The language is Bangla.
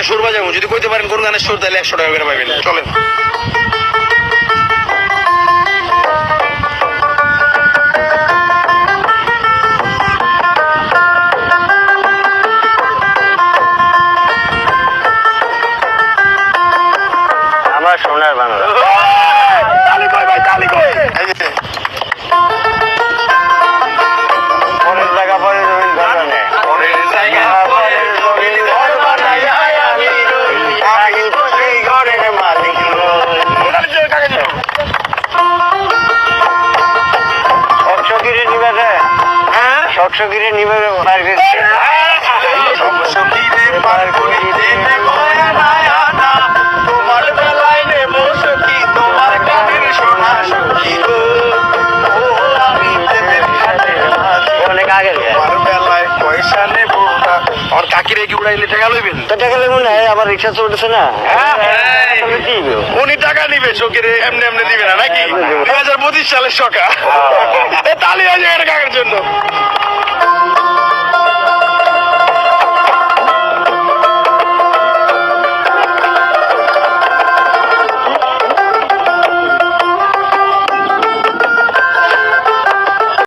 সুর বাজাবো, যদি কইতে পারেন কোন গানের সুর তাহলে 100 টাকা করে পাবেন। চলেন। আমার সোনার বাংলা। তালি কই ভাই, তালি কই। পরের জায়গা পরে জমিন ঘর বানায়। পরের জায়গা পরের জমিন ঘর বানাইয়া আমি রই, আমি তো সেই ঘরের মালিক নই। ওনার জন্য কাকে দিল? 100 কিরে নিবে রে। হ্যাঁ 100 কিরে নিবে রে মার্কেট। সখীরে পার করিতে নেব আনা, তোমার বেলায় নেব সখী, তোমার গানের সোনা সখী গো। ও আমি প্রেমের ঘাটের মাঝি, অনেক আগে রে। তোমার বেলায় পয়সা নেব না। আর কাকিরে কি উড়াইলে টাকা লইবেন? তো টাকা লেবু না, আবার রিক্সা চলতেছে না। তাহলে কি হইবো? উনি টাকা নিবে, সখীরে এমনি এমনি দিবে না নাকি? 2025 সালের সকা। তালি আছে কাকার জন্য।